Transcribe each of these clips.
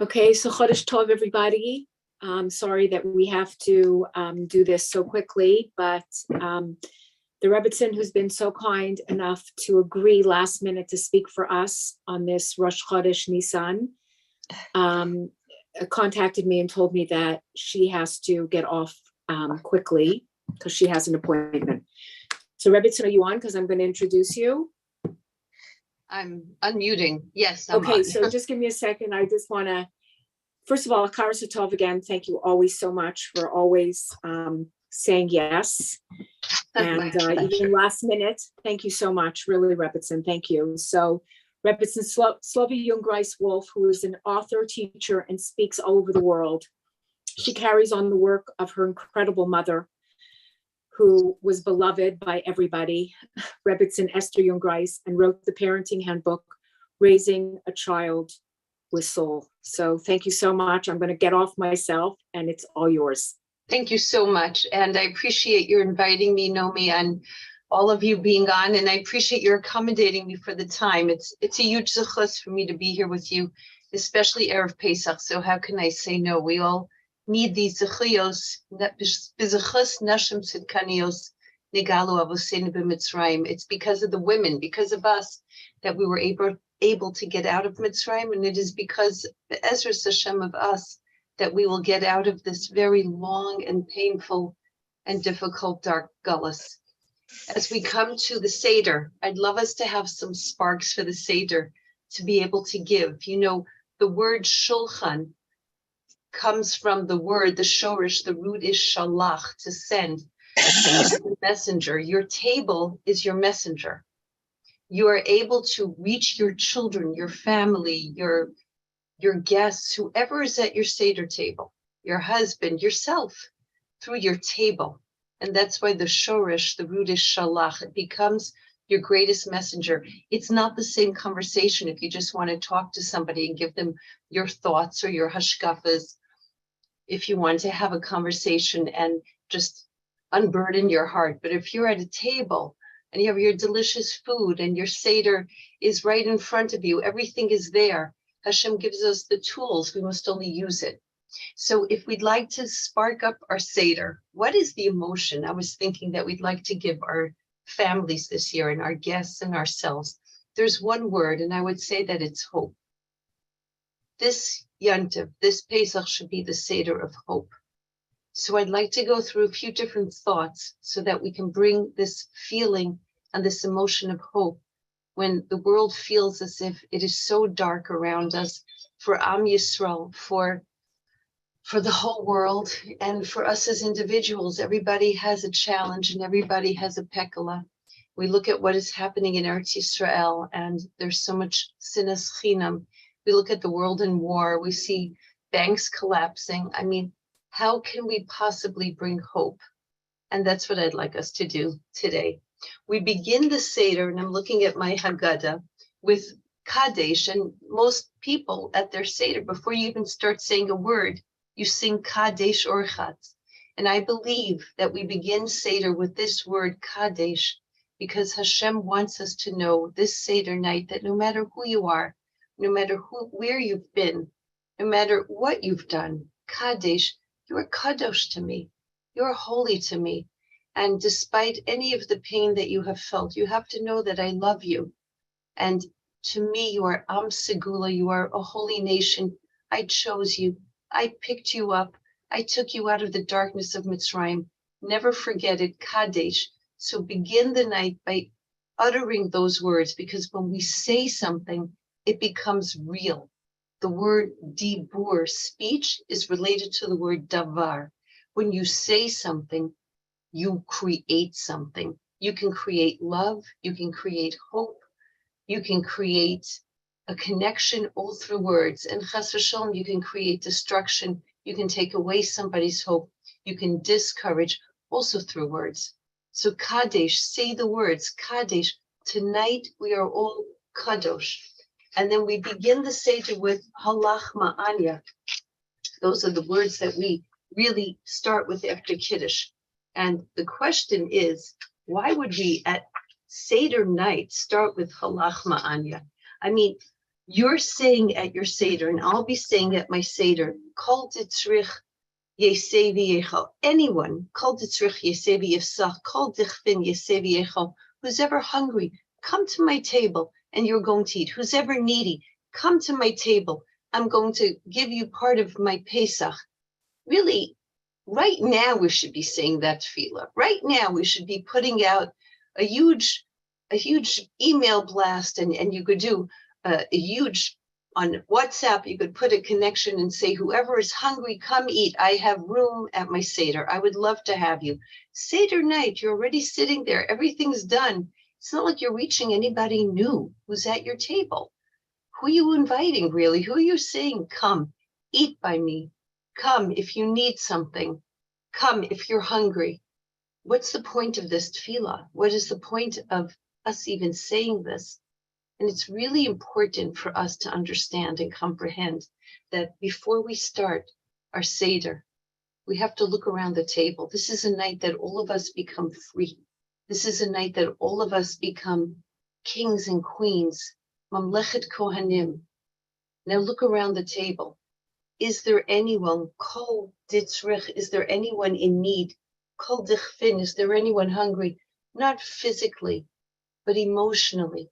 Okay, so Chodesh Tov, everybody. Sorry that we have to do this so quickly, but the Rebbetzin, who's been so kind enough to agree last minute to speak for us on this Rosh Chodesh Nisan, contacted me and told me that she has to get off quickly because she has an appointment. So Rebbetzin, are you on? Because I'm going to introduce you. I'm unmuting. Yes, I'm okay, on. So just give me a second. I just want to, first of all, Akara Satov again, thank you always so much for always saying yes. And even last minute, thank you so much, really, Rebbetzin, thank you. So Rebbetzin Slovie Jungreis-Wolff, who is an author, teacher, and speaks all over the world. She carries on the work of her incredible mother, who was beloved by everybody, Rebbetzin Esther Jungreis, and wrote the parenting handbook, Raising a Child with Soul. So thank you so much. I'm going to get off myself, and it's all yours. Thank you so much. And I appreciate your inviting me, Nomi, and all of you being on. And I appreciate your accommodating me for the time. It's a huge zechus for me to be here with you, especially Erev Pesach. So how can I say no? We all need these zechuyos. It's because of the women, because of us, that we were able to get out of Mitzrayim, and it is because the Ezra Hashem of us that we will get out of this very long and painful and difficult dark gullus. As we come to the Seder, I'd love us to have some sparks for the Seder to be able to give. You know, the word shulchan comes from the word, the shorish, the root is shalach, to send, the messenger. Your table is your messenger. You are able to reach your children, your family, your guests, whoever is at your Seder table, your husband, yourself, through your table. And that's why the shorish, the root is shalach, it becomes your greatest messenger. It's not the same conversation if you just want to talk to somebody and give them your thoughts or your hashkafas. If you want to have a conversation and just unburden your heart. But if you're at a table and you have your delicious food and your Seder is right in front of you, everything is there. Hashem gives us the tools, we must only use it. So if we'd like to spark up our Seder, what is the emotion I was thinking that we'd like to give our families this year and our guests and ourselves? There's one word, and I would say that it's hope. This Yontif, this Pesach should be the Seder of hope. So I'd like to go through a few different thoughts so that we can bring this feeling and this emotion of hope when the world feels as if it is so dark around us, for Am Yisrael, for the whole world, and for us as individuals. Everybody has a challenge and everybody has a pekala. We look at what is happening in Eretz Yisrael, and there's so much sinas chinam. We look at the world in war, we see banks collapsing. I mean, how can we possibly bring hope? And that's what I'd like us to do today. We begin the Seder, and I'm looking at my Haggadah, with Kadesh, and most people at their Seder, before you even start saying a word, you sing Kadesh Orchatz. And I believe that we begin Seder with this word Kadesh, because Hashem wants us to know this Seder night that no matter who you are, no matter where you've been, no matter what you've done, Kadesh, you are Kadosh to me. You are holy to me. And despite any of the pain that you have felt, you have to know that I love you. And to me, you are Am Segula, you are a holy nation. I chose you. I picked you up. I took you out of the darkness of Mitzrayim. Never forget it, Kadesh. So begin the night by uttering those words, because when we say something, it becomes real. The word dibur, speech, is related to the word davar. When you say something, you create something. You can create love, you can create hope, you can create a connection all through words. And chas v'shalom, you can create destruction, you can take away somebody's hope, you can discourage also through words. So Kadesh, say the words, Kadesh, tonight we are all Kadosh. And then we begin the Seder with Halach Ma'anya. Those are the words that we really start with after Kiddush. And the question is, why would we at Seder night start with Halach Ma'anya? I mean, You're saying at your Seder, and I'll be saying at my Seder, Kol Ditzrich Yesevi Yecho. Anyone, Kol Ditzrich Yesevi Yefsach, Kol Dichvin Yesevi Yecho. Who's ever hungry, come to my table and you're going to eat. Who's ever needy, come to my table. I'm going to give you part of my Pesach. Really, right now we should be saying that tefillah. Right now we should be putting out a huge email blast, and you could do a huge on WhatsApp. You could put a connection and say, whoever is hungry, come eat. I have room at my Seder. I would love to have you. Seder night, you're already sitting there. Everything's done. It's not like you're reaching anybody new who's at your table. Who are you inviting, really? Who are you saying, come, eat by me? Come if you need something. Come if you're hungry. What's the point of this tefillah? What is the point of us even saying this? And it's really important for us to understand and comprehend that before we start our Seder, we have to look around the table. This is a night that all of us become free. This is a night that all of us become kings and queens, Mamlechet Kohanim. Now look around the table. Is there anyone, Kol Ditzrich, is there anyone in need? Kol Dichvin, is there anyone hungry? Not physically, but emotionally.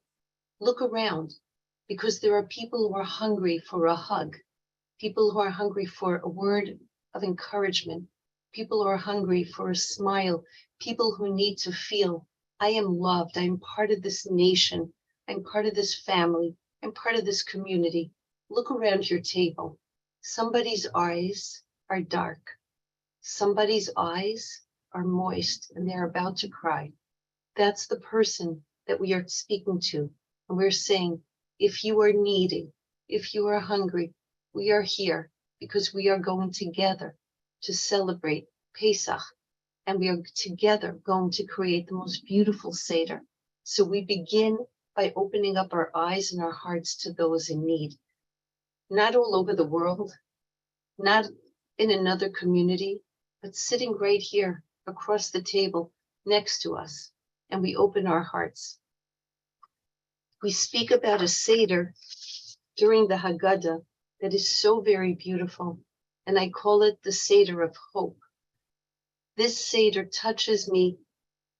Look around, because there are people who are hungry for a hug, people who are hungry for a word of encouragement, people who are hungry for a smile, people who need to feel, I am loved, I'm part of this nation, I'm part of this family, I'm part of this community. Look around your table. Somebody's eyes are dark. Somebody's eyes are moist and they're about to cry. That's the person that we are speaking to. And we're saying, if you are needy, if you are hungry, we are here because we are going together to celebrate Pesach. And we are together going to create the most beautiful Seder. So we begin by opening up our eyes and our hearts to those in need. Not all over the world, not in another community, but sitting right here across the table next to us. And we open our hearts. We speak about a Seder during the Haggadah that is so very beautiful. And I call it the Seder of Hope. This Seder touches me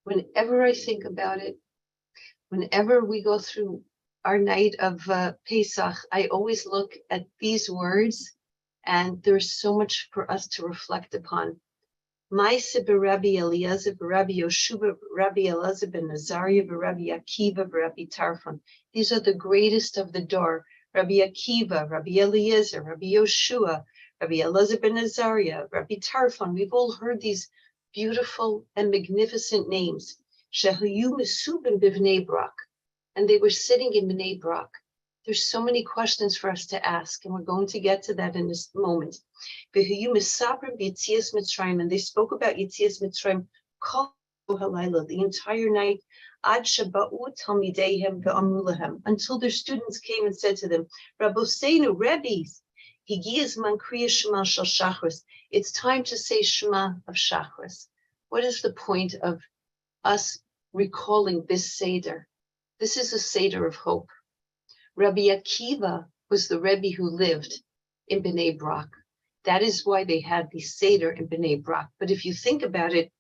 whenever I think about it. Whenever we go through our night of Pesach, I always look at these words, and there's so much for us to reflect upon. Maise Rabbi Eliezer, Rabbi Yoshuva, Rabbi Elazar ben Azariah, Rabbi Akiva, Rabbi Tarfon. These are the greatest of the door. Rabbi Akiva, Rabbi Eliezer, Rabbi Yoshua, Rabbi Elazar ben Azariah, Rabbi Tarfon. We've all heard these beautiful and magnificent names. Shehayu Mesubim b'Bnei Brak, and they were sitting in Bnei Brak. There's so many questions for us to ask, and we're going to get to that in this moment. V'Hayu Misabrim b'Yitzias Mitzrayim, and they spoke about Yitzias Mitzrayim kol halayla, the entire night, ad shaba'u talmideihem ve'amru lahem, until their students came and said to them, Rabboseinu, Rebbes, higiyaz man kriya shema shel shachris. It's time to say Shema of Shachris. What is the point of us recalling this Seder? This is a Seder of hope. Rabbi Akiva was the Rebbe who lived in Bnei Brak. That is why they had the Seder in Bnei Brak. But if you think about it,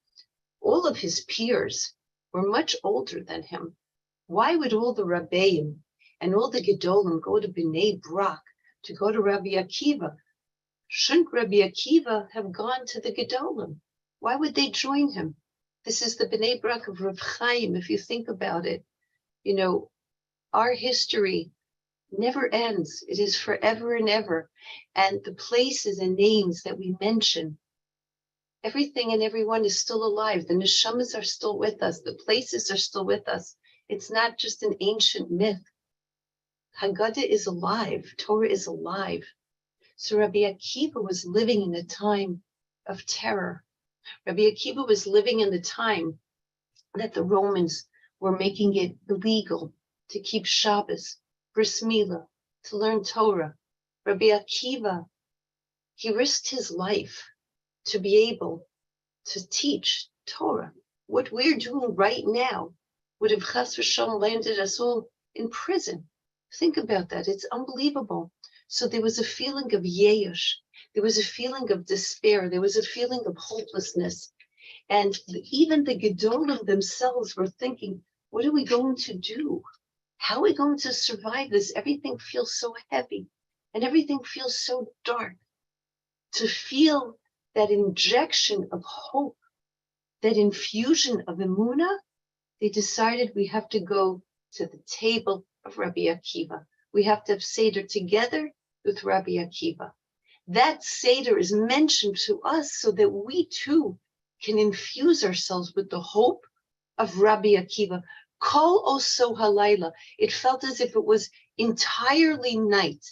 all of his peers were much older than him. Why would all the Rabbeim and all the Gedolim go to Bnei Brak to go to Rabbi Akiva? Shouldn't Rabbi Akiva have gone to the Gedolim? Why would they join him? This is the Bnei Brak of Rav Chaim, if you think about it. You know, our history never ends. It is forever and ever. And the places and names that we mention, everything and everyone is still alive. The neshamas are still with us. The places are still with us. It's not just an ancient myth. Haggadah is alive. Torah is alive. So Rabbi Akiva was living in a time of terror. Rabbi Akiva was living in the time that the Romans were making it illegal to keep Shabbos, bris milah, to learn Torah. Rabbi Akiva, he risked his life to be able to teach Torah. What we're doing right now would have chas v'shalom landed us all in prison. Think about that. It's unbelievable. So there was a feeling of yesh. There was a feeling of despair. There was a feeling of hopelessness. And even the Gedolim themselves were thinking, what are we going to do? How are we going to survive this? Everything feels so heavy and everything feels so dark. To feel that injection of hope, that infusion of emunah, they decided we have to go to the table of Rabbi Akiva. We have to have Seder together with Rabbi Akiva. That Seder is mentioned to us so that we too can infuse ourselves with the hope of Rabbi Akiva. Kol oso halayla. It felt as if it was entirely night.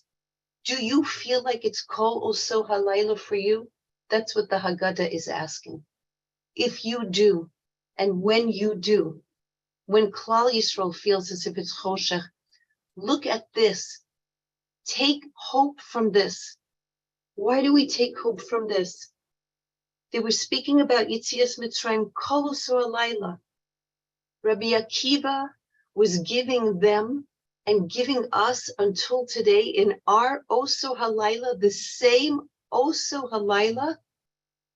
Do you feel like it's kol oso halayla for you? That's what the Haggadah is asking. If you do, and when you do, when Klal Yisrael feels as if it's choshech, look at this. Take hope from this. Why do we take hope from this? They were speaking about Yitzias Mitzrayim, kol oso halayla. Rabbi Akiva was giving them and giving us until today in our Oso Halayla, the same Oso Halayla,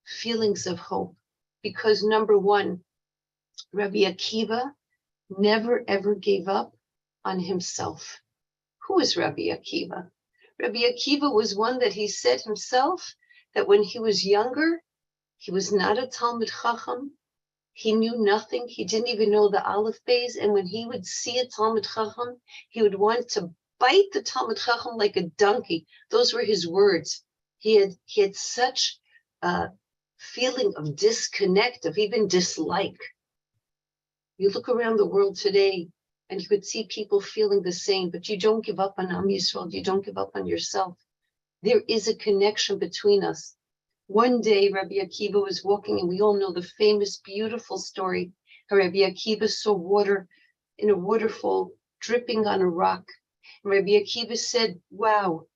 feelings of hope. Because number one, Rabbi Akiva never ever gave up on himself. Who is Rabbi Akiva? Rabbi Akiva was one that he said himself that when he was younger, he was not a Talmid Chacham. He knew nothing. He didn't even know the Aleph Beis. And when he would see a Talmid Chacham, he would want to bite the Talmid Chacham like a donkey. Those were his words. He had such a feeling of disconnect, of even dislike. You look around the world today and you could see people feeling the same, but you don't give up on Am Yisrael. You don't give up on yourself. There is a connection between us. One day, Rabbi Akiva was walking, and we all know the famous, beautiful story how Rabbi Akiva saw water in a waterfall dripping on a rock. And Rabbi Akiva said, wow,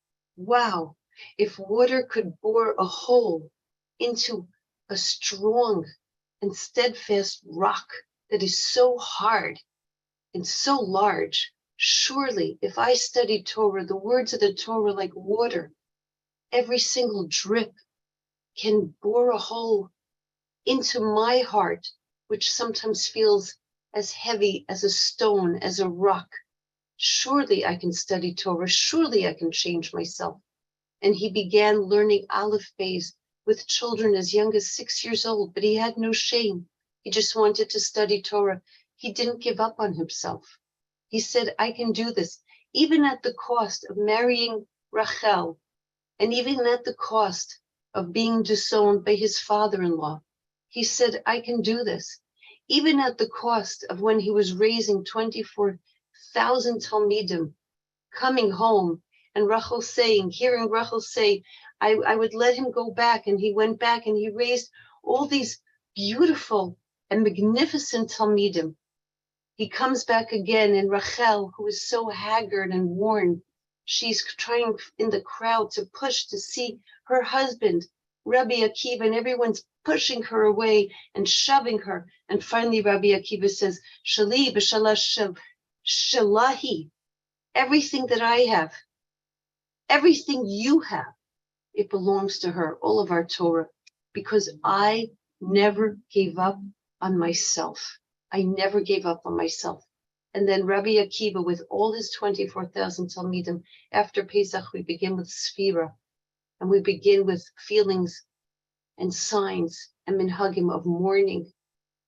if water could bore a hole into a strong and steadfast rock that is so hard and so large, surely if I study Torah, the words of the Torah like water, every single drip can bore a hole into my heart, which sometimes feels as heavy as a stone, as a rock. Surely I can study Torah. Surely I can change myself. And he began learning Aleph Beis with children as young as 6 years old, but he had no shame. He just wanted to study Torah. He didn't give up on himself. He said, I can do this, even at the cost of marrying Rachel, and even at the cost of being disowned by his father-in-law. He said, I can do this. Even at the cost of when he was raising 24,000 Talmidim, coming home, and hearing Rachel say, I would let him go back. And he went back and he raised all these beautiful and magnificent Talmidim. He comes back again, and Rachel, who is so haggard and worn, she's trying in the crowd to push to see her husband, Rabbi Akiva, and everyone's pushing her away and shoving her. And finally, Rabbi Akiva says, Shali b'shalash shalahi, everything that I have, everything you have, it belongs to her, all of our Torah, because I never gave up on myself. I never gave up on myself. And then Rabbi Akiva, with all his 24,000 Talmidim, after Pesach, we begin with Sfira, and we begin with feelings and signs and minhagim of mourning.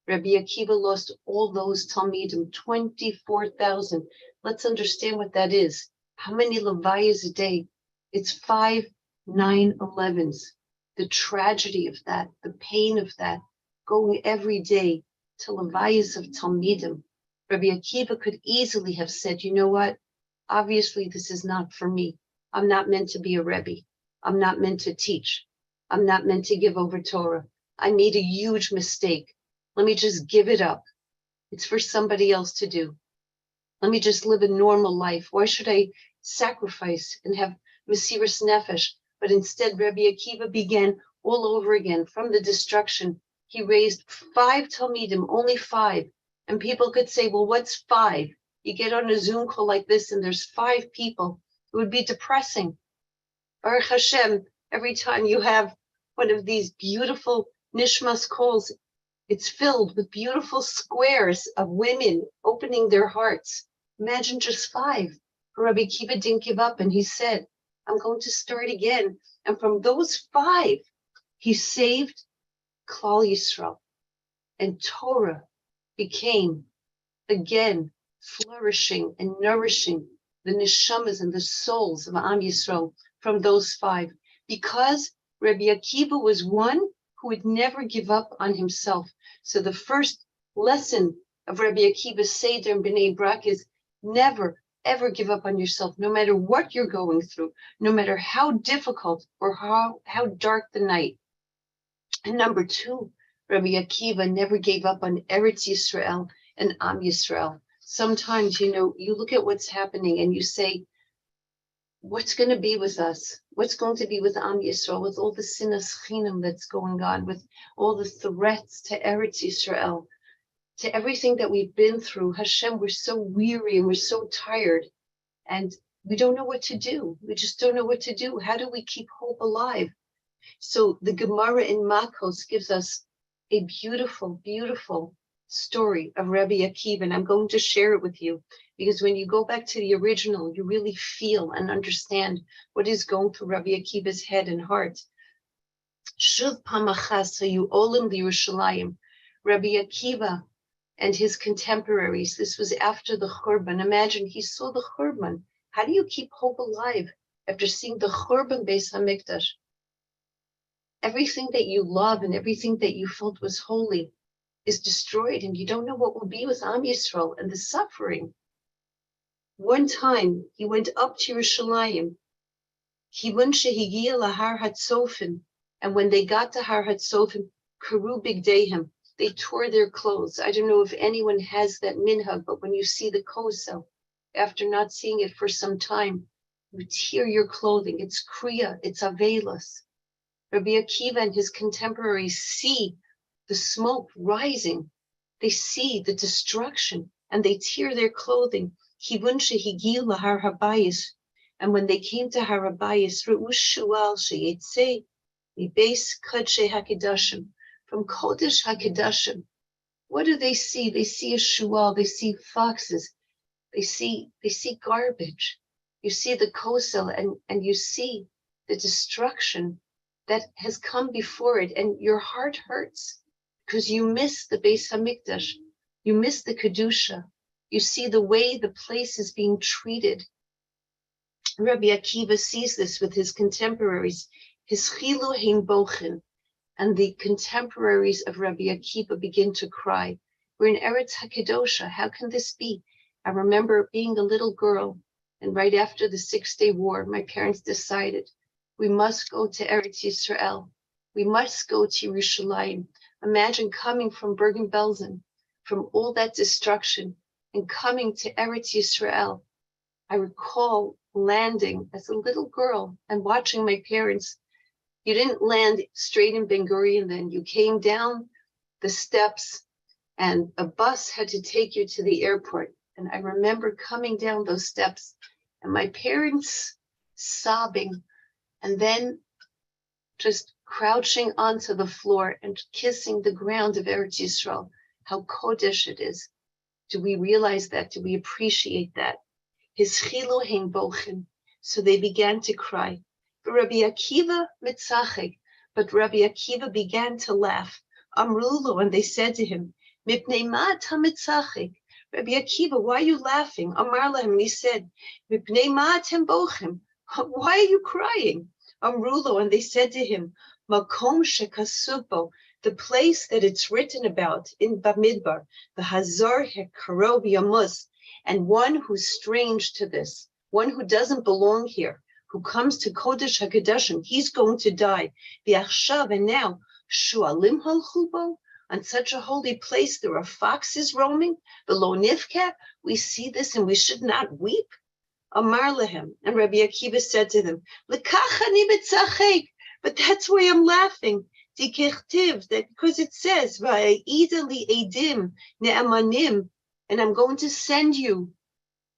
Rabbi Akiva lost all those Talmidim, 24,000. Let's understand what that is. How many levayas a day? It's 5 9/11s. The tragedy of that, the pain of that, going every day to levayas of Talmidim. Rabbi Akiva could easily have said, you know what? Obviously, this is not for me. I'm not meant to be a Rebbe. I'm not meant to teach. I'm not meant to give over Torah. I made a huge mistake. Let me just give it up. It's for somebody else to do. Let me just live a normal life. Why should I sacrifice and have Mesiras Nefesh? But instead, Rabbi Akiva began all over again from the destruction. He raised 5 Talmidim, only 5. And people could say, well, what's 5? You get on a Zoom call like this and there's 5 people. It would be depressing. Baruch Hashem, every time you have one of these beautiful Nishmas calls, it's filled with beautiful squares of women opening their hearts. Imagine just 5. Rabbi Akiva didn't give up, and he said, I'm going to start again. And from those 5, he saved Klal Yisrael. And Torah became, again, flourishing and nourishing the neshamas and the souls of Am Yisrael from those 5. Because Rabbi Akiva was one who would never give up on himself. So the first lesson of Rabbi Akiva's Seder and B'nai Brak is never, ever give up on yourself, no matter what you're going through, no matter how difficult or how dark the night. And number 2, Rabbi Akiva never gave up on Eretz Yisrael and Am Yisrael. Sometimes, you look at what's happening and you say, what's going to be with us? What's going to be with Am Yisrael, with all the sinas chinam that's going on, with all the threats to Eretz Yisrael, to everything that we've been through? Hashem, we're so weary and we're so tired, and we don't know what to do. We just don't know what to do. How do we keep hope alive? So the Gemara in Makos gives us a beautiful, beautiful story of Rabbi Akiva, and I'm going to share it with you, because when you go back to the original, you really feel and understand what is going through Rabbi Akiva's head and heart. Shuv pamachas hayu olim l'Yerushalayim. Rabbi Akiva and his contemporaries, this was after the Churban. Imagine, he saw the Churban. How do you keep hope alive after seeing the Churban Beis HaMikdash? Everything that you love and everything that you felt was holy is destroyed, and you don't know what will be with Am Yisrael and the suffering. One time, he went up to Yerushalayim. Kivun shehigia lahar hatzofim, and when they got to Har Hatzofim, karu bigdeihem, they tore their clothes. I don't know if anyone has that minhag, but when you see the kosel, after not seeing it for some time, you tear your clothing. It's kriya, it's avelos. Rabbi Akiva and his contemporaries see the smoke rising. They see the destruction, and they tear their clothing. Kivun shehigiu lahar habayis, and when they came to Har Habayis, re'u shual sheyetzei mibeis kodshei hakedashim, from Kodesh HaKadoshim. What do they see? They see a shual, they see foxes, they see garbage. You see the kosel, and you see the destruction that has come before it, and your heart hurts because you miss the Beis HaMikdash, you miss the Kedusha, you see the way the place is being treated. Rabbi Akiva sees this with his contemporaries, his chilu hein bochen, and the contemporaries of Rabbi Akiva begin to cry. We're in Eretz HaKadosha, how can this be? I remember being a little girl, and right after the 6-Day War, my parents decided we must go to Eretz Yisrael. We must go to Yerushalayim. Imagine coming from Bergen-Belsen, from all that destruction, and coming to Eretz Yisrael. I recall landing as a little girl and watching my parents. You didn't land straight in Ben Gurion then. You came down the steps and a bus had to take you to the airport. And I remember coming down those steps and my parents sobbing, and then just crouching onto the floor and kissing the ground of Eretz Yisrael. How Kodesh it is. Do we realize that? Do we appreciate that? His chilu hein bochen. So they began to cry. But Rabbi Akiva mitzachek. But Rabbi Akiva began to laugh. Amrulo, and they said to him, Mipnei ma ta mitzachek. Rabbi Akiva, why are you laughing? Amar lahem, and he said, Mipnei ma atem bochen. Why are you crying? Amrulo, and they said to him, Makom shekasupo, the place that it's written about in Bamidbar, the Hazar Hekarob Yamus, and one who's strange to this, one who doesn't belong here, who comes to Kodesh HaKadoshim, he's going to die. V'achshav, and now, Shualim halchubo, on such a holy place there are foxes roaming, below Nivka, we see this and we should not weep. Amar lehem, and Rabbi Akiva said to them, L'kachani b'tzachek, but that's why I'm laughing. Dikechtiv, that because it says, Va'ida li edim ne'amanim, and I'm going to send you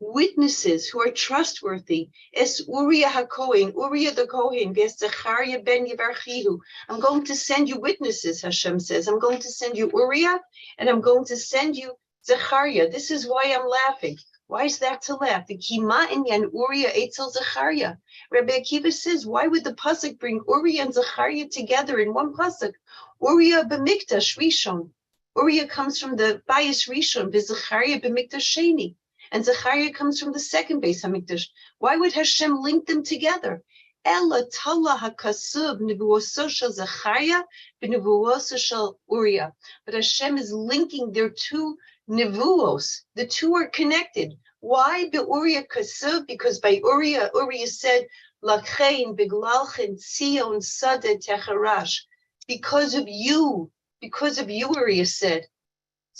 witnesses who are trustworthy. Es Uria HaKohen, Uria the Kohen, ves Zechariah ben Yevarchihu. I'm going to send you witnesses, Hashem says. I'm going to send you Uria, and I'm going to send you Zechariah. This is why I'm laughing. Why is that to laugh? The Kima Inyan Uria Eitzel Zechariah. Rabbi Akiva says, why would the pasuk bring Uria and Zechariah together in one pasuk? Uria b'mikdash Rishon. Uria comes from the Bayis Rishon, v'Zechariah b'mikdash Sheni. And Zechariah comes from the second Beis Hamikdash. Why would Hashem link them together? Ela tala hakasuv nevuoso shel Zechariah b'nevuoso shel Uria. But Hashem is linking their two nevuos. The two are connected. Why Uriah kasuv? Because by Uriah said, Lachein biglalchen Sion sadeh techarash. Because of you, Uriah said,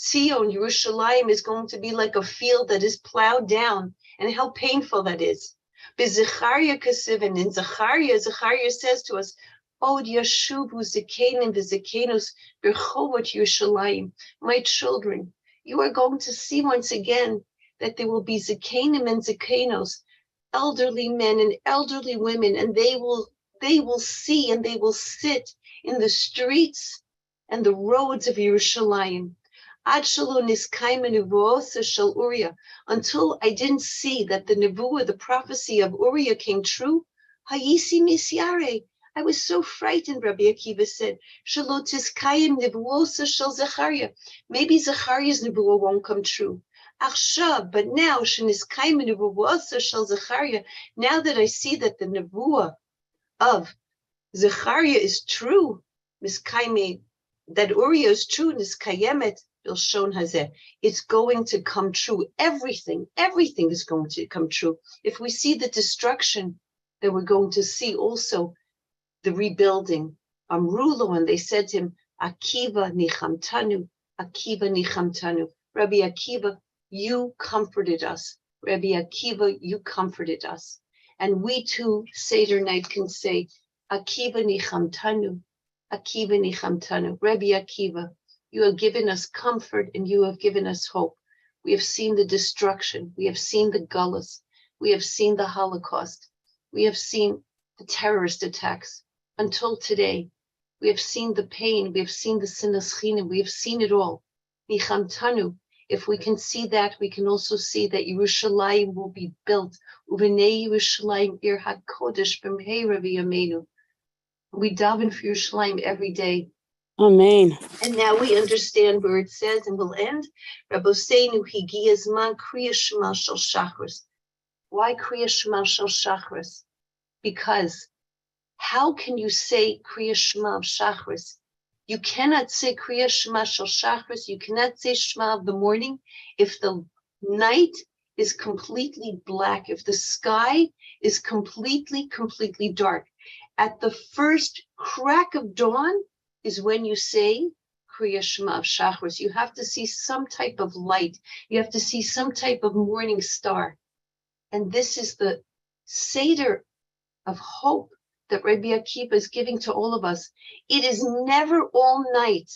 Sion, Yerushalayim is going to be like a field that is plowed down, and how painful that is. B'Zechariah kasiv, and in Zechariah says to us, Od yashuvu zekenim v'zekenos b'rchovot Yerushalayim. My children, you are going to see once again that there will be zekenim and zekenos, elderly men and elderly women, and they will see and they will sit in the streets and the roads of Yerushalayim. Until I didn't see that the nevuah, the prophecy of Uria came true, I was so frightened, Rabbi Akiva said. Maybe Zechariah's nevuah won't come true. But now, now that I see that the nevuah of Zechariah is true, that Uria is true, it's going to come true. Everything is going to come true. If we see the destruction, then we're going to see also the rebuilding. Amrulo, and they said to him, Akiva nichamtanu, Akiva nichamtanu. Rabbi Akiva, you comforted us. Rabbi Akiva, you comforted us. And we too, Seder night, can say, Akiva nichamtanu, Akiva nichamtanu. Rabbi Akiva, you have given us comfort and you have given us hope. We have seen the destruction. We have seen the gullus. We have seen the Holocaust. We have seen the terrorist attacks. Until today, we have seen the pain. We have seen the sinas chinam. We have seen it all. Nichamtanu. If we can see that, we can also see that Yerushalayim will be built. Uvenei Yerushalayim ir hakodesh b'mheira v'yameinu. We daven for Yerushalayim every day. Amen. And now we understand where it says, and we'll end. Rabboseinu higiya zman kriya shema shel shachris. Why kriya shema shel shachris? Because how can you say kriya shema of shachris? You cannot say kriya shema shel shachris. You cannot say shema of the morning if the night is completely black, if the sky is completely dark. At the first crack of dawn is when you say Kriya Shema of Shachris. You have to see some type of light. You have to see some type of morning star. And this is the Seder of hope that Rabbi Akiva is giving to all of us. It is never all night.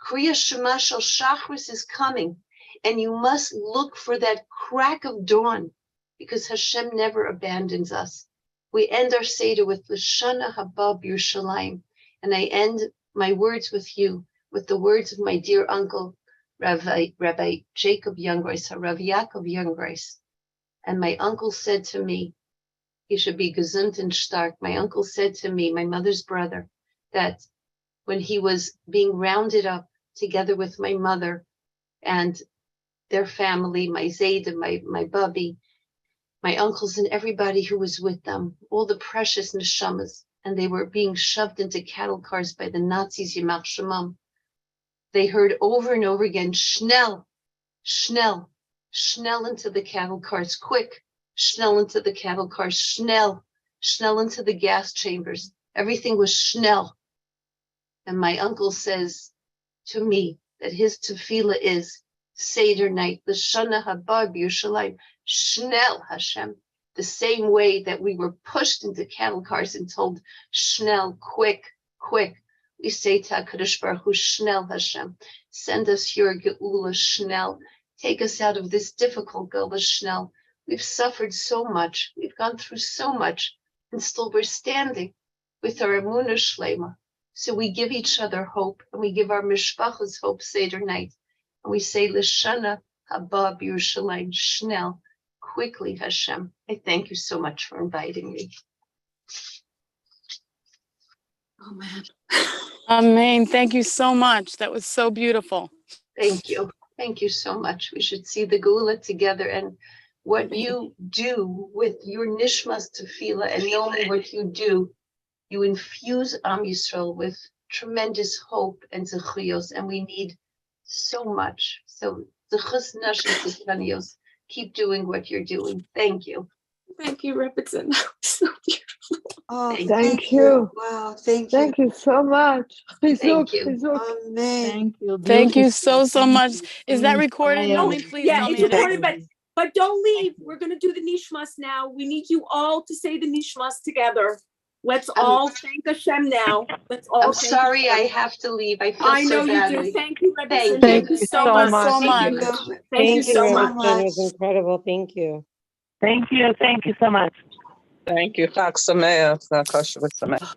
Kriya Shema Shel Shachris is coming, and you must look for that crack of dawn, because Hashem never abandons us. We end our Seder with L'shana haba b'Yerushalayim, and I end my words with you, with the words of my dear uncle, Rabbi Jacob Jungreis, Rabbi Yaakov Jungreis. And my uncle said to me, he should be gesund and stark. My uncle said to me, my mother's brother, that when he was being rounded up together with my mother and their family, my Zayd and my Bubby, my uncles and everybody who was with them, all the precious neshamas, and they were being shoved into cattle cars by the Nazis, Yimach Shemam. They heard over and over again, Schnell, Schnell, Schnell into the cattle cars, quick, Schnell into the cattle cars, Schnell, Schnell into the gas chambers. Everything was Schnell. And my uncle says to me that his tefillah is Seder night, the Shana Haba b'Yerushalayim, Schnell Hashem, the same way that we were pushed into cattle cars and told Schnell, quick, quick. We say to HaKadosh Baruch Hu, Schnell Hashem, send us your Geula Schnell. Take us out of this difficult Gullah Schnell. We've suffered so much. We've gone through so much, and still we're standing with our Emunah Shlema. So we give each other hope, and we give our mishpachas hope Seder night. And we say, L'shana haba b'Yerushalayim Schnell, quickly Hashem. I thank you so much for inviting me. Oh, man. Amen. Thank you so much. That was so beautiful. Thank you. Thank you so much. We should see the Geula together, and what you do with your Nishmas tefillah, and knowing what you do, you infuse Am Yisrael with tremendous hope and zechuyos, and we need so much. So zechus nashis zechanios, keep doing what you're doing. Thank you. Thank you, Rebbetzin. That was so beautiful. Oh, Thank you. Wow, thank you. Thank you so much. Thank you. Amen. Thank you. Thank you Beautiful. so Thank much. you. Is that recorded? Fire. Naomi, please Yeah, tell it's me. recorded, but don't leave. We're going to do the Nishmas now. We need you all to say the Nishmas together. Let's all thank Hashem now. Let's all I'm thank sorry Hashem. I have to leave. I feel I know so you badly. do. Thank you, Rebbetzin. Thank Thank you. you so Thank you much. so Thank you. much. Thank you so much. much. It was incredible. Thank you. Thank you. Thank you so much. Thank you. Chag Sameach. Chag Kosher Sameach.